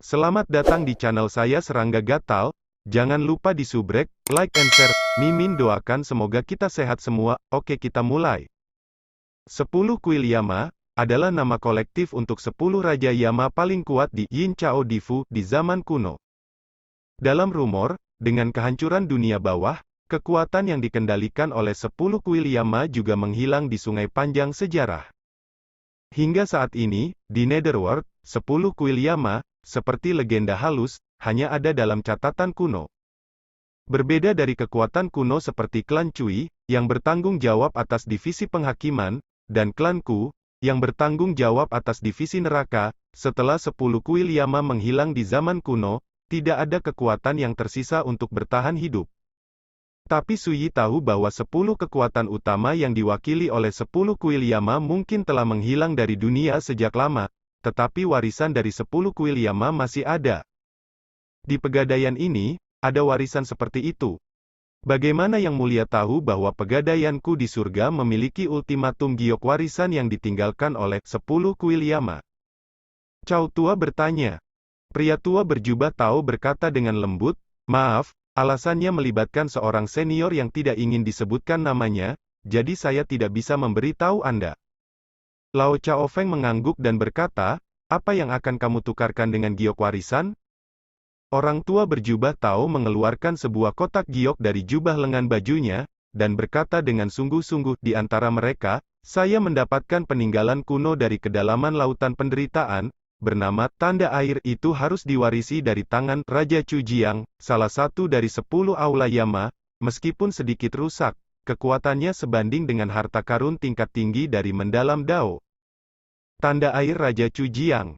Selamat datang di channel saya Serangga Gatal. Jangan lupa di subrek, like and share. Mimin doakan semoga kita sehat semua. Oke, kita mulai. 10 kuil Yama adalah nama kolektif untuk 10 raja Yama paling kuat di Yin Chao Difu di zaman kuno. Dalam rumor, dengan kehancuran dunia bawah, kekuatan yang dikendalikan oleh 10 kuil Yama juga menghilang di sungai panjang sejarah. Hingga saat ini, di Netherworld, 10 kuil Yama, seperti legenda halus, hanya ada dalam catatan kuno. Berbeda dari kekuatan kuno seperti klan Cui, yang bertanggung jawab atas divisi penghakiman, dan klan Ku, yang bertanggung jawab atas divisi neraka, setelah 10 kuil Yama menghilang di zaman kuno, tidak ada kekuatan yang tersisa untuk bertahan hidup. Tapi Sui tahu bahwa 10 kekuatan utama yang diwakili oleh 10 kuil Yama mungkin telah menghilang dari dunia sejak lama, tetapi warisan dari 10 kuil Yama masih ada. Di Pegadaian ini, ada warisan seperti itu. Bagaimana Yang Mulia tahu bahwa Pegadaianku di surga memiliki ultimatum giok warisan yang ditinggalkan oleh 10 kuil Yama? Cao Tua bertanya. Pria tua berjubah Tao berkata dengan lembut, maaf, alasannya melibatkan seorang senior yang tidak ingin disebutkan namanya, jadi saya tidak bisa memberitahu Anda. Lao Chao Feng mengangguk dan berkata, apa yang akan kamu tukarkan dengan giok warisan? Orang tua berjubah Tao mengeluarkan sebuah kotak giok dari jubah lengan bajunya, dan berkata dengan sungguh-sungguh di antara mereka, saya mendapatkan peninggalan kuno dari kedalaman lautan penderitaan, bernama tanda air itu harus diwarisi dari tangan Raja Chu Jiang, salah satu dari 10 aula Yama, meskipun sedikit rusak, kekuatannya sebanding dengan harta karun tingkat tinggi dari mendalam Dao. Tanda air Raja Chu Jiang.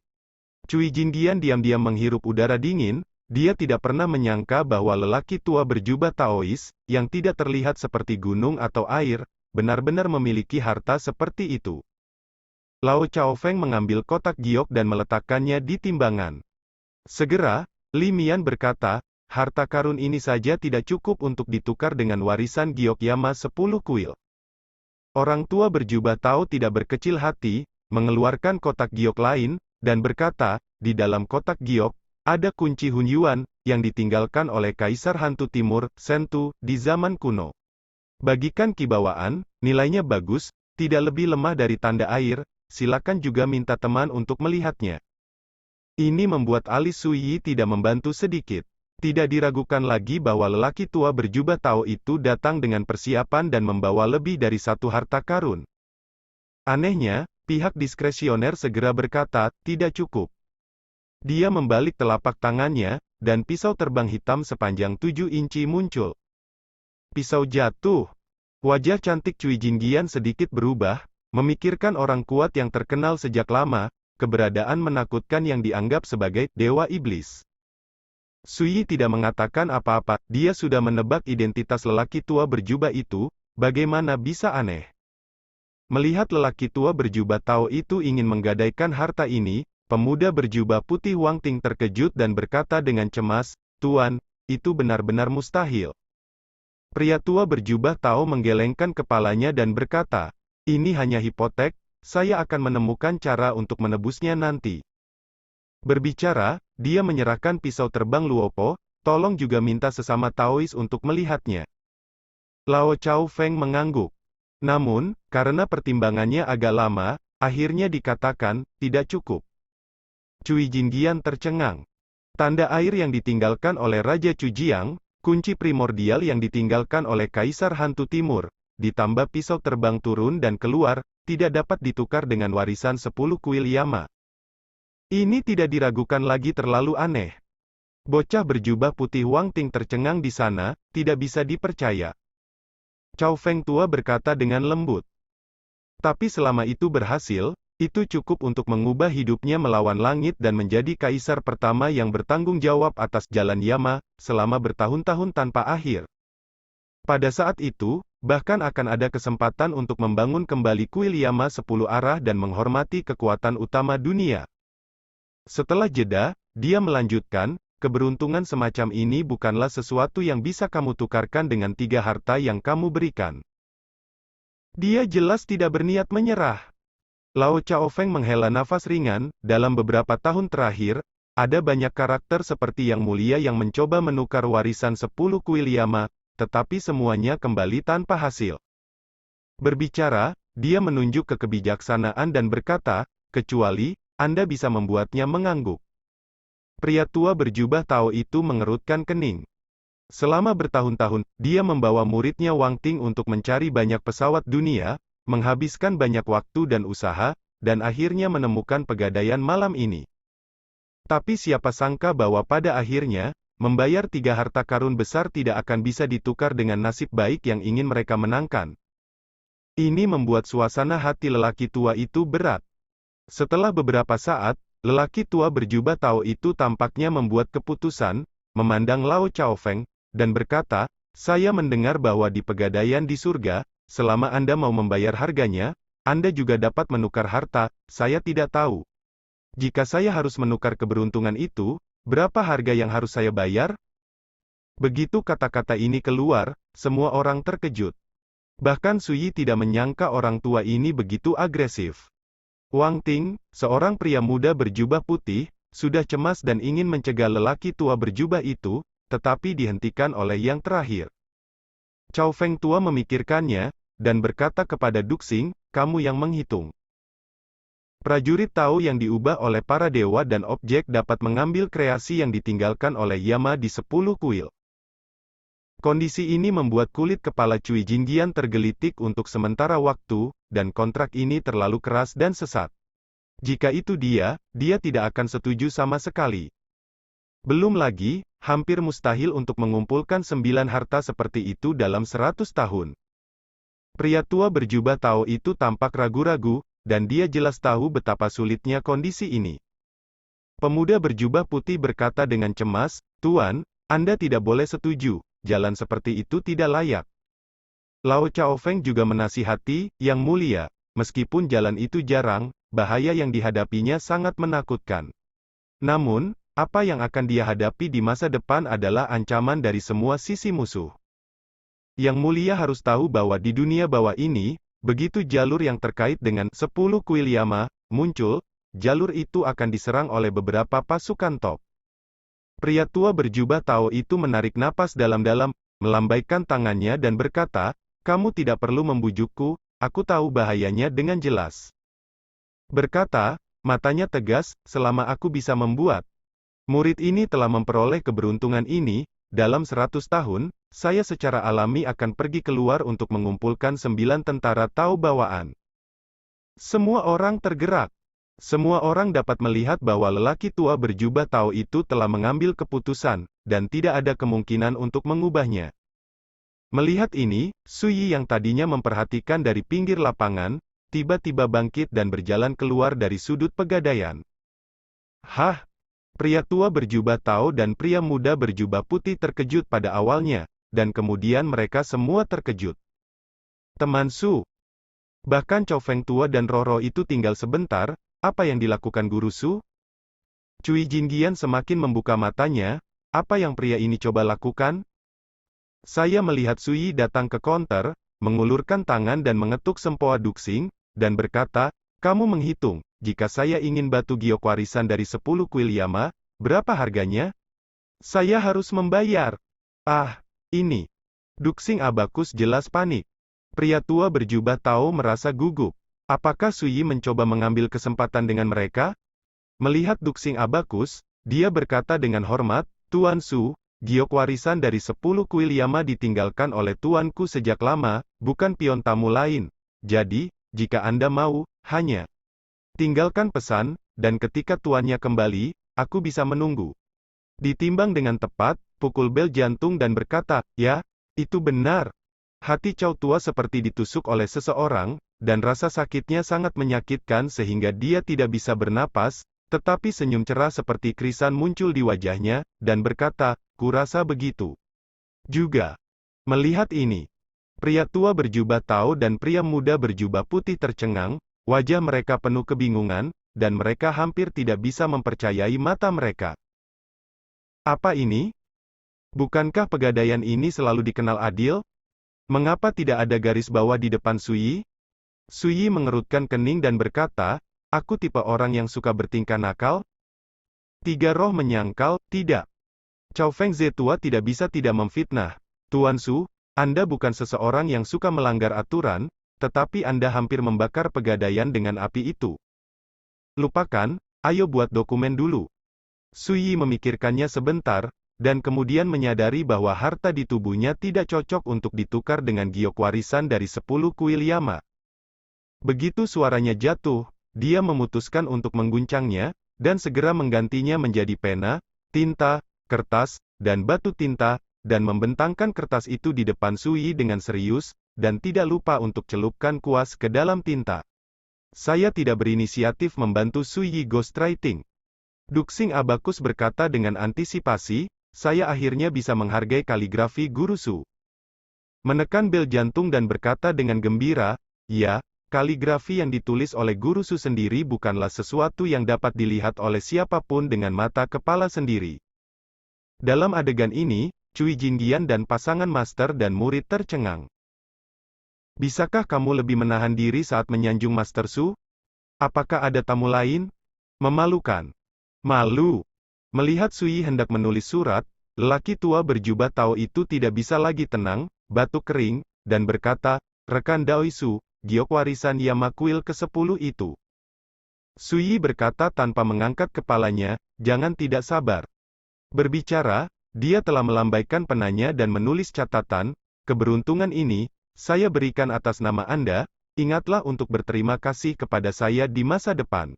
Cui Jingdian diam-diam menghirup udara dingin, dia tidak pernah menyangka bahwa lelaki tua berjubah Taois, yang tidak terlihat seperti gunung atau air, benar-benar memiliki harta seperti itu. Lao Chao Feng mengambil kotak giok dan meletakkannya di timbangan. Segera, Li Mian berkata, harta karun ini saja tidak cukup untuk ditukar dengan warisan giok Yama 10 kuil. Orang tua berjubah Tao tidak berkecil hati, mengeluarkan kotak giok lain, dan berkata, di dalam kotak giok, ada kunci Hunyuan, yang ditinggalkan oleh Kaisar Hantu Timur, Sentu, di zaman kuno. Bagikan kibawaan, nilainya bagus, tidak lebih lemah dari tanda air, silakan juga minta teman untuk melihatnya. Ini membuat alis Sui Yi tidak membantu sedikit. Tidak diragukan lagi bahwa lelaki tua berjubah Tao itu datang dengan persiapan dan membawa lebih dari satu harta karun. Anehnya, pihak diskresioner segera berkata, tidak cukup. Dia membalik telapak tangannya, dan pisau terbang hitam sepanjang 7 inci muncul. Pisau jatuh. Wajah cantik Cui Jingdian sedikit berubah, memikirkan orang kuat yang terkenal sejak lama, keberadaan menakutkan yang dianggap sebagai dewa iblis. Sui Yi tidak mengatakan apa-apa, dia sudah menebak identitas lelaki tua berjubah itu, bagaimana bisa aneh. Melihat lelaki tua berjubah Tao itu ingin menggadaikan harta ini, pemuda berjubah putih Wang Ting terkejut dan berkata dengan cemas, Tuan, itu benar-benar mustahil. Pria tua berjubah Tao menggelengkan kepalanya dan berkata, ini hanya hipotek, saya akan menemukan cara untuk menebusnya nanti. Berbicara, dia menyerahkan pisau terbang Luopo, tolong juga minta sesama Taois untuk melihatnya. Lao Chao Feng mengangguk. Namun, karena pertimbangannya agak lama, akhirnya dikatakan, tidak cukup. Cui Jingdian tercengang. Tanda air yang ditinggalkan oleh Raja Chu Jiang, kunci primordial yang ditinggalkan oleh Kaisar Hantu Timur, ditambah pisau terbang turun dan keluar, tidak dapat ditukar dengan warisan 10 kuil Yama. Ini tidak diragukan lagi terlalu aneh. Bocah berjubah putih Wang Ting tercengang di sana, tidak bisa dipercaya. Chao Feng tua berkata dengan lembut. Tapi selama itu berhasil, itu cukup untuk mengubah hidupnya melawan langit dan menjadi kaisar pertama yang bertanggung jawab atas jalan Yama, selama bertahun-tahun tanpa akhir. Pada saat itu, bahkan akan ada kesempatan untuk membangun kembali kuil Yama 10 arah dan menghormati kekuatan utama dunia. Setelah jeda, dia melanjutkan, keberuntungan semacam ini bukanlah sesuatu yang bisa kamu tukarkan dengan 3 harta yang kamu berikan. Dia jelas tidak berniat menyerah. Lao Chao Feng menghela nafas ringan, dalam beberapa tahun terakhir, Ada banyak karakter seperti Yang Mulia yang mencoba menukar warisan 10 kuil Yama, tetapi semuanya kembali tanpa hasil. Berbicara, dia menunjuk ke kebijaksanaan dan berkata, kecuali, Anda bisa membuatnya mengangguk. Pria tua berjubah Tao itu mengerutkan kening. Selama bertahun-tahun, dia membawa muridnya Wang Ting untuk mencari banyak pesawat dunia, menghabiskan banyak waktu dan usaha, dan akhirnya menemukan pegadaian malam ini. Tapi siapa sangka bahwa pada akhirnya, membayar 3 harta karun besar tidak akan bisa ditukar dengan nasib baik yang ingin mereka menangkan. Ini membuat suasana hati lelaki tua itu berat. Setelah beberapa saat, lelaki tua berjubah Tao itu tampaknya membuat keputusan, memandang Lao Chaofeng, dan berkata, saya mendengar bahwa di pegadaian di surga, selama Anda mau membayar harganya, Anda juga dapat menukar harta, saya tidak tahu. Jika saya harus menukar keberuntungan itu, berapa harga yang harus saya bayar? Begitu kata-kata ini keluar, semua orang terkejut. Bahkan Suyi tidak menyangka orang tua ini begitu agresif. Wang Ting, seorang pria muda berjubah putih, sudah cemas dan ingin mencegah lelaki tua berjubah itu, tetapi dihentikan oleh yang terakhir. Chao Feng tua memikirkannya, dan berkata kepada Duxing, kamu yang menghitung. Prajurit tahu yang diubah oleh para dewa dan objek dapat mengambil kreasi yang ditinggalkan oleh Yama di 10 kuil. Kondisi ini membuat kulit kepala Cui Jinggian tergelitik untuk sementara waktu, dan kontrak ini terlalu keras dan sesat. Jika itu dia tidak akan setuju sama sekali. Belum lagi, hampir mustahil untuk mengumpulkan 9 harta seperti itu dalam 100 tahun. Pria tua berjubah Tao itu tampak ragu-ragu, dan dia jelas tahu betapa sulitnya kondisi ini. Pemuda berjubah putih berkata dengan cemas, Tuan, Anda tidak boleh setuju, jalan seperti itu tidak layak. Lao Chaofeng juga menasihati, Yang Mulia, meskipun jalan itu jarang, bahaya yang dihadapinya sangat menakutkan. Namun, apa yang akan dia hadapi di masa depan adalah ancaman dari semua sisi musuh. Yang Mulia harus tahu bahwa di dunia bawah ini, begitu jalur yang terkait dengan 10 kuil Yama muncul, jalur itu akan diserang oleh beberapa pasukan top. Pria tua berjubah Tao itu menarik napas dalam-dalam, melambaikan tangannya dan berkata, kamu tidak perlu membujukku, aku tahu bahayanya dengan jelas. Berkata, matanya tegas, selama aku bisa membuat. Murid ini telah memperoleh keberuntungan ini, dalam 100 tahun, saya secara alami akan pergi keluar untuk mengumpulkan 9 tentara Tao bawaan. Semua orang tergerak. Semua orang dapat melihat bahwa lelaki tua berjubah Tao itu telah mengambil keputusan, dan tidak ada kemungkinan untuk mengubahnya. Melihat ini, Suyi yang tadinya memperhatikan dari pinggir lapangan, tiba-tiba bangkit dan berjalan keluar dari sudut pegadaian. Hah! Pria tua berjubah Tao dan pria muda berjubah putih terkejut pada awalnya, dan kemudian mereka semua terkejut. Teman Su. Bahkan Chao Feng tua dan Roro itu tinggal sebentar, apa yang dilakukan Guru Su? Cui Jinggian semakin membuka matanya, apa yang pria ini coba lakukan? Saya melihat Suyi datang ke konter, mengulurkan tangan dan mengetuk sempoa Duxing, dan berkata, kamu menghitung, jika saya ingin batu giok warisan dari 10 kuil Yama, berapa harganya? Saya harus membayar. Ah, ini. Duxing Abakus jelas panik. Pria tua berjubah Tao merasa gugup. Apakah Suyi mencoba mengambil kesempatan dengan mereka? Melihat Duxing Abakus, dia berkata dengan hormat, Tuan Su, giok warisan dari 10 kuil Yama ditinggalkan oleh tuanku sejak lama, bukan pion tamu lain. Jadi, jika Anda mau, hanya tinggalkan pesan, dan ketika tuannya kembali, aku bisa menunggu. Ditimbang dengan tepat, pukul bel jantung dan berkata, ya, itu benar. Hati Chow tua seperti ditusuk oleh seseorang, dan rasa sakitnya sangat menyakitkan sehingga dia tidak bisa bernapas, tetapi senyum cerah seperti krisan muncul di wajahnya, dan berkata, kurasa begitu. Juga. Melihat ini, pria tua berjubah Tao dan pria muda berjubah putih tercengang, wajah mereka penuh kebingungan, dan mereka hampir tidak bisa mempercayai mata mereka. Apa ini? Bukankah pegadaian ini selalu dikenal adil? Mengapa tidak ada garis bawah di depan Suyi? Suyi mengerutkan kening dan berkata, aku tipe orang yang suka bertingkah nakal. Tiga roh menyangkal, tidak. Cao Fengze tua tidak bisa tidak memfitnah. Tuan Su, Anda bukan seseorang yang suka melanggar aturan, tetapi Anda hampir membakar pegadaian dengan api itu. Lupakan, ayo buat dokumen dulu. Su Yi memikirkannya sebentar, dan kemudian menyadari bahwa harta di tubuhnya tidak cocok untuk ditukar dengan giok warisan dari 10 kuil Yama. Begitu suaranya jatuh, dia memutuskan untuk mengguncangnya, dan segera menggantinya menjadi pena, tinta, kertas, dan batu tinta, dan membentangkan kertas itu di depan Su Yi dengan serius, dan tidak lupa untuk celupkan kuas ke dalam tinta. Saya tidak berinisiatif membantu Su Yi ghostwriting. Duxing Abakus berkata dengan antisipasi, saya akhirnya bisa menghargai kaligrafi Guru Su. Menekan bel jantung dan berkata dengan gembira, ya, kaligrafi yang ditulis oleh Guru Su sendiri bukanlah sesuatu yang dapat dilihat oleh siapapun dengan mata kepala sendiri. Dalam adegan ini, Cui Jinggian dan pasangan master dan murid tercengang. Bisakah kamu lebih menahan diri saat menyanjung Master Su? Apakah ada tamu lain? Memalukan. Malu. Melihat Su Yi hendak menulis surat, lelaki tua berjubah Tao itu tidak bisa lagi tenang, batuk kering, dan berkata, rekan Dao Su, giok warisan Yama kuil ke-10 itu. Su Yi berkata tanpa mengangkat kepalanya, jangan tidak sabar. Berbicara, dia telah melambaikan penanya dan menulis catatan, keberuntungan ini, saya berikan atas nama Anda, ingatlah untuk berterima kasih kepada saya di masa depan.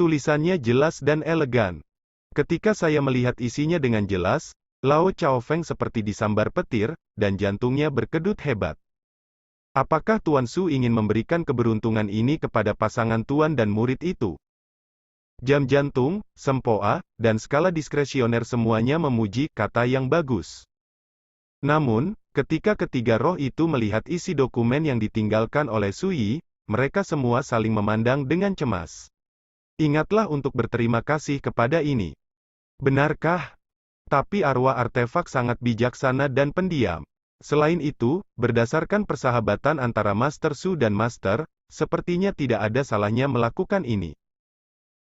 Tulisannya jelas dan elegan. Ketika saya melihat isinya dengan jelas, Lao Chao Feng seperti disambar petir, dan jantungnya berkedut hebat. Apakah Tuan Su ingin memberikan keberuntungan ini kepada pasangan tuan dan murid itu? Jam jantung, sempoa, dan skala diskresioner semuanya memuji kata yang bagus. Namun, ketika ketiga roh itu melihat isi dokumen yang ditinggalkan oleh Su Yi, mereka semua saling memandang dengan cemas. Ingatlah untuk berterima kasih kepada ini. Benarkah? Tapi arwah artefak sangat bijaksana dan pendiam. Selain itu, berdasarkan persahabatan antara Master Su dan Master, sepertinya tidak ada salahnya melakukan ini.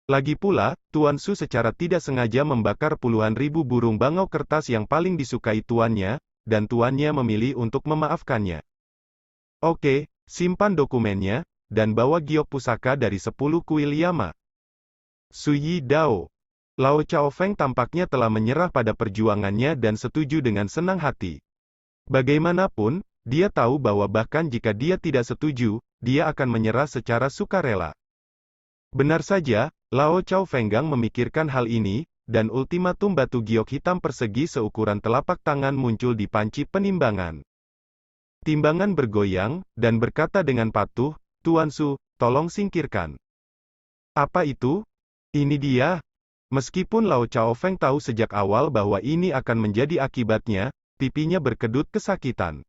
Lagi pula, Tuan Su secara tidak sengaja membakar puluhan ribu burung bangau kertas yang paling disukai tuannya, dan tuannya memilih untuk memaafkannya. Oke, simpan dokumennya, dan bawa giok pusaka dari 10 kuil Yama. Su Yi Dao. Lao Chao Feng tampaknya telah menyerah pada perjuangannya dan setuju dengan senang hati. Bagaimanapun, dia tahu bahwa bahkan jika dia tidak setuju, dia akan menyerah secara sukarela. Benar saja, Lao Chao Fenggang memikirkan hal ini, dan ultimatum batu giok hitam persegi seukuran telapak tangan muncul di panci penimbangan. Timbangan bergoyang, dan berkata dengan patuh, Tuan Su, tolong singkirkan. Apa itu? Ini dia. Meskipun Lao Chao Feng tahu sejak awal bahwa ini akan menjadi akibatnya, pipinya berkedut kesakitan.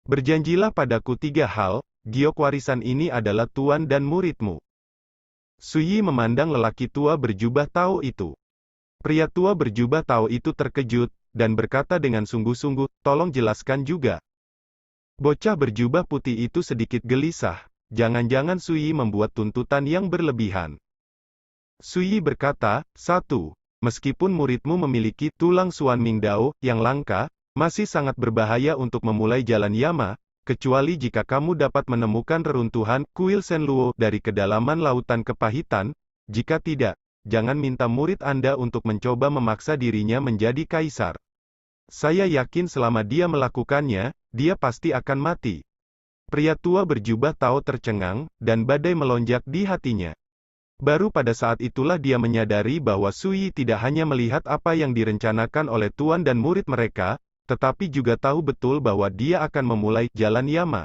Berjanjilah padaku 3 hal, giok warisan ini adalah tuan dan muridmu. Su Yi memandang lelaki tua berjubah Tao itu. Pria tua berjubah Tao itu terkejut, dan berkata dengan sungguh-sungguh, tolong jelaskan juga. Bocah berjubah putih itu sedikit gelisah, jangan-jangan Su Yi membuat tuntutan yang berlebihan. Su Yi berkata, 1. Meskipun muridmu memiliki tulang Suan Ming Dao yang langka, masih sangat berbahaya untuk memulai jalan Yama, kecuali jika kamu dapat menemukan reruntuhan kuil Shenluo dari kedalaman lautan kepahitan. Jika tidak, jangan minta murid Anda untuk mencoba memaksa dirinya menjadi kaisar. Saya yakin selama dia melakukannya, dia pasti akan mati. Pria tua berjubah Tao tercengang, dan badai melonjak di hatinya. Baru pada saat itulah dia menyadari bahwa Su Yi tidak hanya melihat apa yang direncanakan oleh tuan dan murid mereka, tetapi juga tahu betul bahwa dia akan memulai jalan Yama.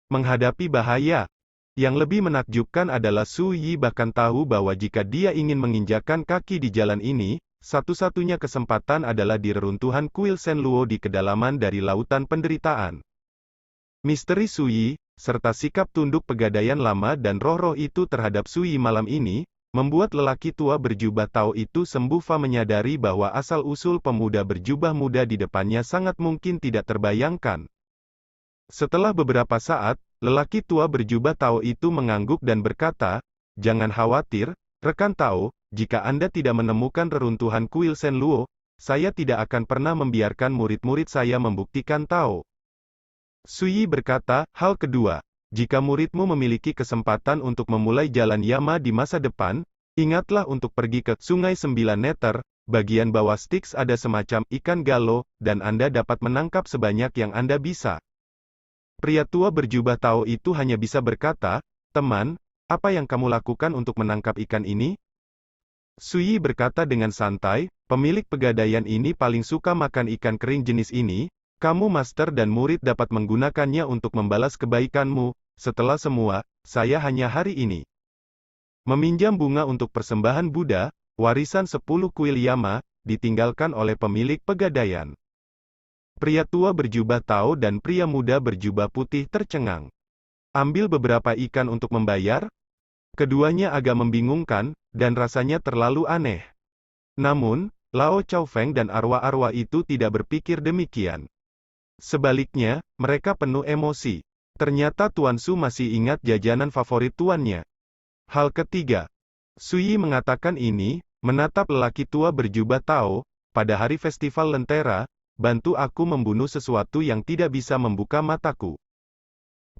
Menghadapi bahaya. Yang lebih menakjubkan adalah Su Yi bahkan tahu bahwa jika dia ingin menginjakkan kaki di jalan ini, satu-satunya kesempatan adalah di reruntuhan kuil Shenluo di kedalaman dari lautan penderitaan. Misteri Su Yi, serta sikap tunduk pegadaian lama dan roh-roh itu terhadap Su Yi malam ini, membuat lelaki tua berjubah Tao itu sembufa menyadari bahwa asal-usul pemuda berjubah muda di depannya sangat mungkin tidak terbayangkan. Setelah beberapa saat, lelaki tua berjubah Tao itu mengangguk dan berkata, jangan khawatir, rekan Tao, jika Anda tidak menemukan reruntuhan kuil Shenluo, saya tidak akan pernah membiarkan murid-murid saya membuktikan Tao. Suyi berkata, hal kedua, jika muridmu memiliki kesempatan untuk memulai jalan Yama di masa depan, ingatlah untuk pergi ke Sungai 9 Neter, bagian bawah Styx ada semacam ikan galo, dan Anda dapat menangkap sebanyak yang Anda bisa. Pria tua berjubah Tao itu hanya bisa berkata, teman, apa yang kamu lakukan untuk menangkap ikan ini? Suyi berkata dengan santai, pemilik pegadaian ini paling suka makan ikan kering jenis ini, kamu master dan murid dapat menggunakannya untuk membalas kebaikanmu, setelah semua, saya hanya hari ini meminjam bunga untuk persembahan Buddha, warisan 10 kuil Yama, ditinggalkan oleh pemilik pegadaian. Pria tua berjubah Tao dan pria muda berjubah putih tercengang. Ambil beberapa ikan untuk membayar? Keduanya agak membingungkan, dan rasanya terlalu aneh. Namun, Lao Chao Feng dan arwah-arwah itu tidak berpikir demikian. Sebaliknya, mereka penuh emosi. Ternyata Tuan Su masih ingat jajanan favorit tuannya. Hal ketiga. Suyi mengatakan ini, menatap lelaki tua berjubah Tao, pada hari festival Lentera, bantu aku membunuh sesuatu yang tidak bisa membuka mataku.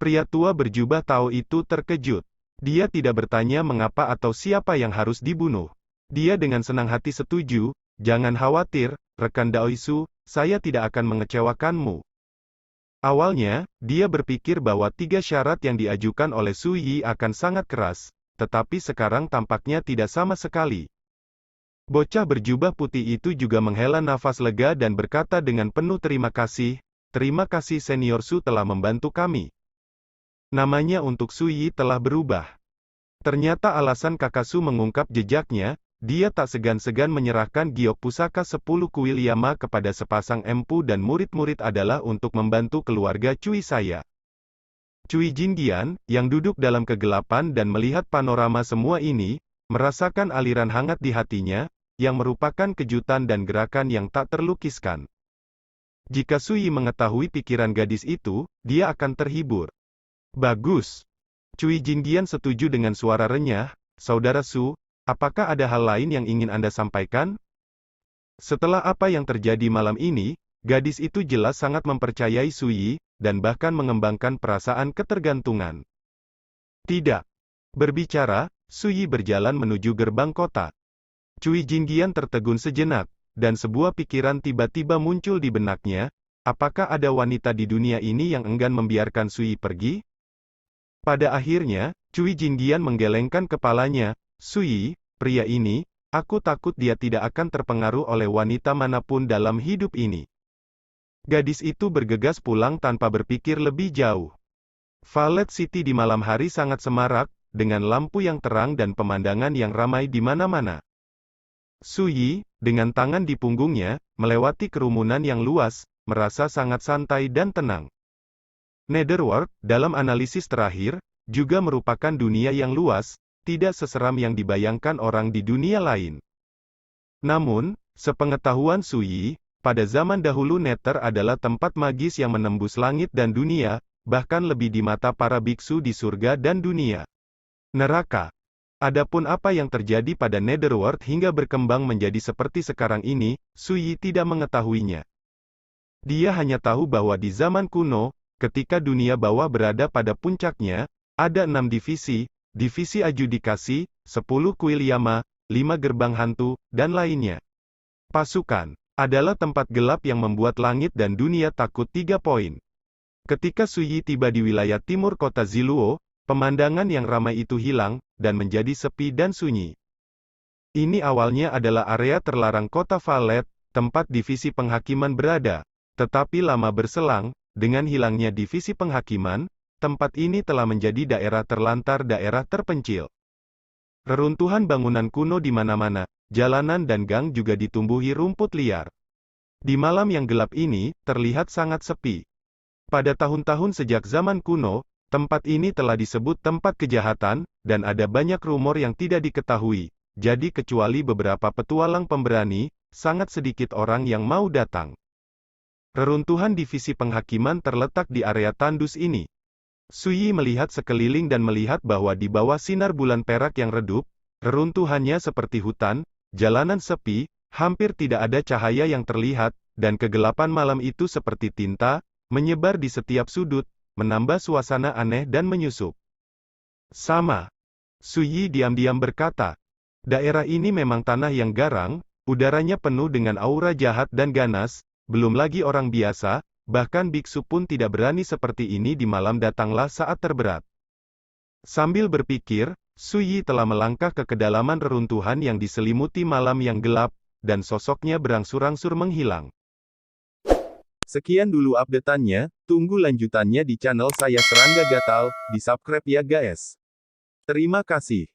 Pria tua berjubah Tao itu terkejut. Dia tidak bertanya mengapa atau siapa yang harus dibunuh. Dia dengan senang hati setuju, jangan khawatir, rekan Daoisu, saya tidak akan mengecewakanmu. Awalnya, dia berpikir bahwa 3 syarat yang diajukan oleh Suyi akan sangat keras, tetapi sekarang tampaknya tidak sama sekali. Bocah berjubah putih itu juga menghela nafas lega dan berkata dengan penuh terima kasih Senior Su telah membantu kami. Namanya untuk Suyi telah berubah. Ternyata alasan kakak Su mengungkap jejaknya, dia tak segan-segan menyerahkan giok pusaka 10 kuil Yama kepada sepasang empu dan murid-murid adalah untuk membantu keluarga Cui saya. Cui Jingdian, yang duduk dalam kegelapan dan melihat panorama semua ini, merasakan aliran hangat di hatinya, yang merupakan kejutan dan gerakan yang tak terlukiskan. Jika Suyi mengetahui pikiran gadis itu, dia akan terhibur. Bagus. Cui Jingdian setuju dengan suara renyah, Saudara Su, apakah ada hal lain yang ingin Anda sampaikan? Setelah apa yang terjadi malam ini, gadis itu jelas sangat mempercayai Suyi, dan bahkan mengembangkan perasaan ketergantungan. Tidak. Berbicara, Suyi berjalan menuju gerbang kota. Cui Jingdian tertegun sejenak, dan sebuah pikiran tiba-tiba muncul di benaknya, apakah ada wanita di dunia ini yang enggan membiarkan Suyi pergi? Pada akhirnya, Cui Jingdian menggelengkan kepalanya, Suyi, pria ini, aku takut dia tidak akan terpengaruh oleh wanita manapun dalam hidup ini. Gadis itu bergegas pulang tanpa berpikir lebih jauh. Violet City di malam hari sangat semarak, dengan lampu yang terang dan pemandangan yang ramai di mana-mana. Suyi, dengan tangan di punggungnya, melewati kerumunan yang luas, merasa sangat santai dan tenang. Netherworld, dalam analisis terakhir, juga merupakan dunia yang luas, tidak seseram yang dibayangkan orang di dunia lain. Namun, sepengetahuan Suyi, pada zaman dahulu Nether adalah tempat magis yang menembus langit dan dunia, bahkan lebih di mata para biksu di surga dan dunia neraka. Adapun apa yang terjadi pada Netherworld hingga berkembang menjadi seperti sekarang ini, Suyi tidak mengetahuinya. Dia hanya tahu bahwa di zaman kuno, ketika dunia bawah berada pada puncaknya, ada 6 divisi, divisi adjudikasi, 10 kuil Yama, 5 gerbang hantu, dan lainnya. Pasukan adalah tempat gelap yang membuat langit dan dunia takut. 3 poin. Ketika Suyi tiba di wilayah timur kota Ziluo, pemandangan yang ramai itu hilang, dan menjadi sepi dan sunyi. Ini awalnya adalah area terlarang kota Valet, tempat divisi penghakiman berada. Tetapi lama berselang, dengan hilangnya divisi penghakiman, tempat ini telah menjadi daerah terlantar, daerah terpencil. Reruntuhan bangunan kuno di mana-mana, jalanan dan gang juga ditumbuhi rumput liar. Di malam yang gelap ini, terlihat sangat sepi. Pada tahun-tahun sejak zaman kuno, tempat ini telah disebut tempat kejahatan, dan ada banyak rumor yang tidak diketahui. Jadi kecuali beberapa petualang pemberani, sangat sedikit orang yang mau datang. Reruntuhan divisi penghakiman terletak di area tandus ini. Suyi melihat sekeliling dan melihat bahwa di bawah sinar bulan perak yang redup, Reruntuhannya seperti hutan, jalanan sepi, hampir tidak ada cahaya yang terlihat, dan kegelapan malam itu seperti tinta, menyebar di setiap sudut, menambah suasana aneh dan menyusup. Sama. Su Yi diam-diam berkata, daerah ini memang tanah yang garang, udaranya penuh dengan aura jahat dan ganas, belum lagi orang biasa, bahkan biksu pun tidak berani seperti ini di malam datanglah saat terberat. Sambil berpikir, Su Yi telah melangkah ke kedalaman reruntuhan yang diselimuti malam yang gelap, dan sosoknya berangsur-angsur menghilang. Sekian dulu updateannya, tunggu lanjutannya di channel saya Serangga Gatal, di subscribe ya guys. Terima kasih.